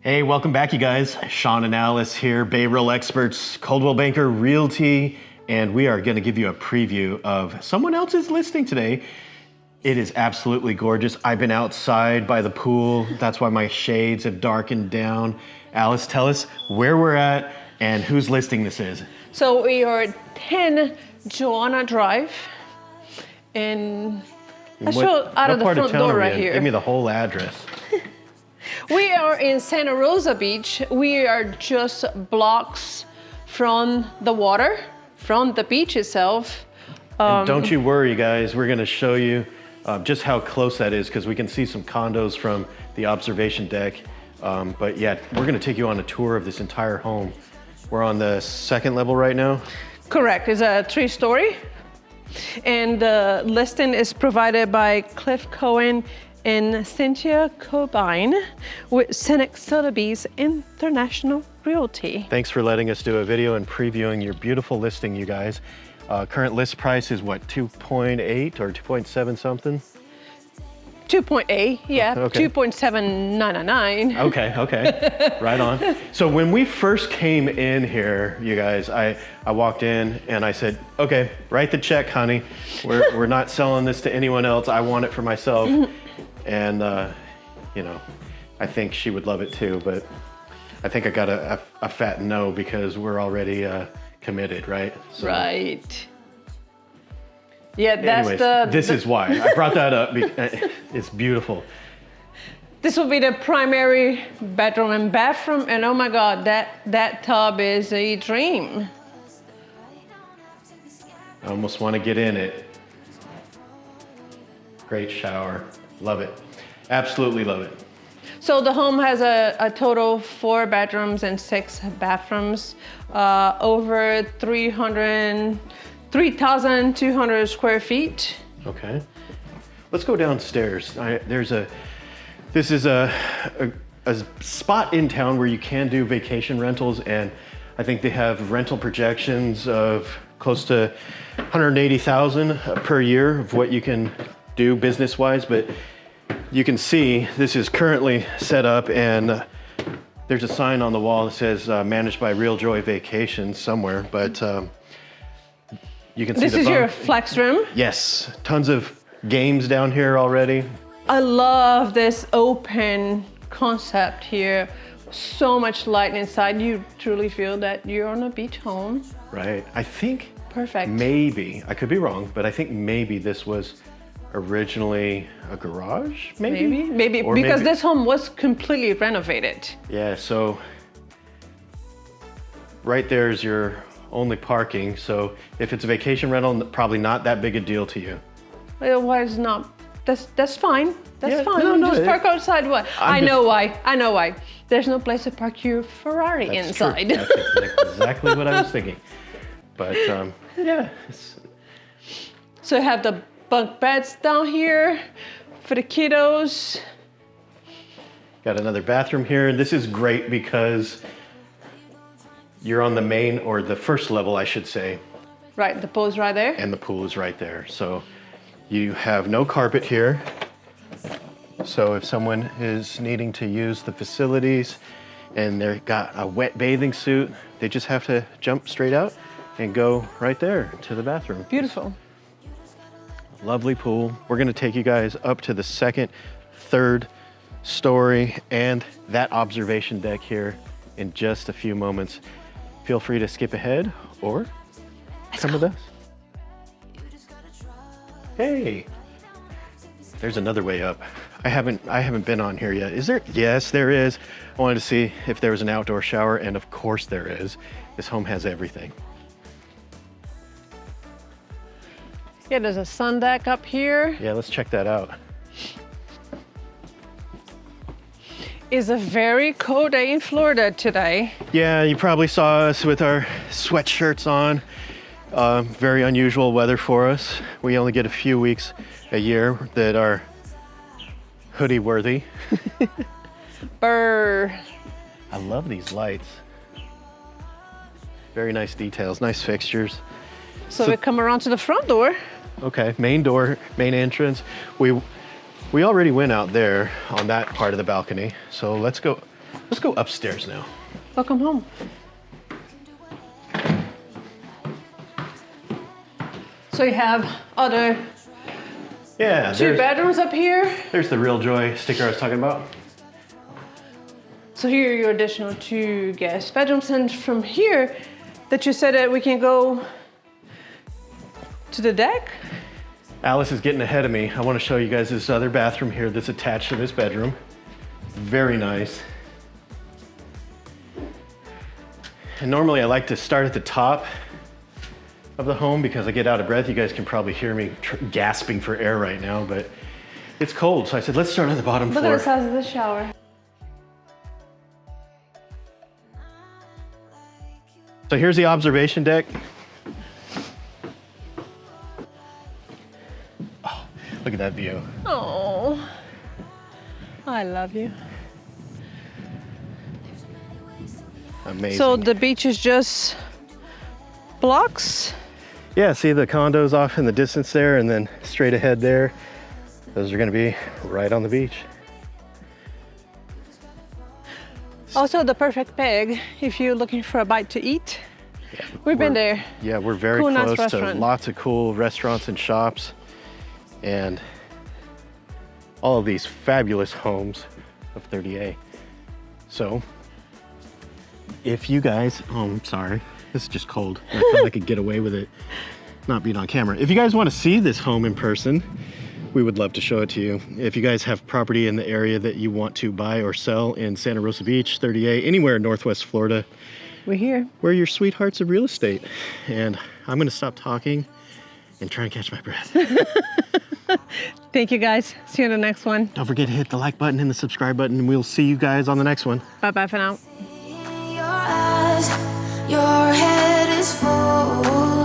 Hey, welcome back, you guys. Sean and Alice here, Bay Real experts, Coldwell Banker Realty, and we are going to give you a preview of someone else's listing today. It is absolutely gorgeous. I've been outside by the pool. That's why my shades have darkened down. Alice, tell us where we're at and whose listing this is. So we are at 10 Joanna Drive in, out of the front door right here. Give me the whole address. We are in Santa Rosa Beach. We are just blocks from the water, from the beach itself. And don't you worry, guys. We're going to show you just how close that is because we can see some condos from the observation deck. But yeah, we're going to take you on a tour of this entire home. We're on the second level right now. Correct. It's a 3-story. And the listing is provided by Cliff Cohen and Cynthia Cobine with Scenic Sotheby's International Realty. Thanks for letting us do a video and previewing your beautiful listing, you guys. Current list price is what, 2.8 or 2.7 something? 2.8, yeah, Okay. 2.7999. Okay, right on. So when we first came in here, you guys, I walked in and I said, okay, write the check, honey. We're not selling this to anyone else. I want it for myself. And, you know, I think she would love it too, but I think I got a fat no because we're already committed, right? So, Right. Yeah, that's anyways, this is why. I brought that up. It's beautiful. This will be the primary bedroom and bathroom, and oh my God, that tub is a dream. I almost want to get in it. Great shower. Love it. Absolutely love it. So the home has a total 4 bedrooms and 6 bathrooms, over 3,200 square feet. Okay. Let's go downstairs. This is a spot in town where you can do vacation rentals, and I think they have rental projections of close to 180,000 per year of what you can do business-wise, but you can see this is currently set up, and there's a sign on the wall that says managed by Real Joy Vacations somewhere, but you can see This is your flex room. Yes, tons of games down here already. I love this open concept here. So much light inside. You truly feel that you're on a beach home. Right, I think Perfect. maybe, I could be wrong, but I think maybe this was originally a garage, Maybe, Or because maybe- this home was completely renovated. Yeah, so right there is your only parking. So if it's a vacation rental, probably not that big a deal to you. Otherwise, not. That's fine. That's Yeah, fine. no, Just park outside. What? I just- know why. There's no place to park your Ferrari That's inside. true. That's exactly what I was thinking. But yeah, So you have the bunk beds down here for the kiddos. got another bathroom here. This is great because you're on the main, or the first level, I should say, Right, the pool's right there. and the pool is right there. So you have no carpet here. So if someone is needing to use the facilities and they've got a wet bathing suit, they just have to jump straight out and go right there to the bathroom. Beautiful. Lovely pool. We're gonna take you guys up to the second, third story and that observation deck here in just a few moments. Feel free to skip ahead or come with us. Hey, there's another way up. I haven't been on here yet. Is there? Yes, there is. I wanted to see if there was an outdoor shower, and of course there is. This home has everything. Yeah, there's a sun deck up here. Yeah, let's check that out. It's a very cold day in Florida today. Yeah, you probably saw us with our sweatshirts on. Very unusual weather for us. We only get a few weeks a year that are hoodie worthy. Brr. I love these lights. Very nice details, nice fixtures. So we come around to the front door. Okay, main door, main entrance. We already went out there on that part of the balcony. So let's go Let's go upstairs now. Welcome home. So you have other Yeah, two bedrooms up here. there's the Real Joy sticker I was talking about. So here are your additional 2 guest bedrooms, and from here that you said that we can go to the deck. Alice is getting ahead of me. I want to show you guys this other bathroom here that's attached to this bedroom. Very nice. And normally I like to start at the top of the home because I get out of breath. You guys can probably hear me gasping for air right now, but it's cold. So I said, let's start on the bottom Look floor. at the size of the shower. So here's the observation deck. Oh, look at that view. Oh, I love you. Amazing. So the beach is just blocks. Yeah, see the condos off in the distance there, and then straight ahead there. Those are gonna be right on the beach. Also the perfect peg if you're looking for a bite to eat. Yeah, We've been there. Yeah, we're very Cool, nice close to restaurant. lots of cool restaurants and shops, and all of these fabulous homes of 30A. So, if you guys, oh, I'm sorry, this is just cold. I thought I could get away with it not being on camera. If you guys want to see this home in person, we would love to show it to you. If you guys have property in the area that you want to buy or sell in Santa Rosa Beach, 30A, anywhere in Northwest Florida, We're here. we're your sweethearts of real estate. And I'm gonna stop talking and try and catch my breath. Thank you guys. See you in the next one. Don't forget to hit the like button and the subscribe button, and we'll see you guys on the next one. Bye-bye for now. In your eyes, your head is full.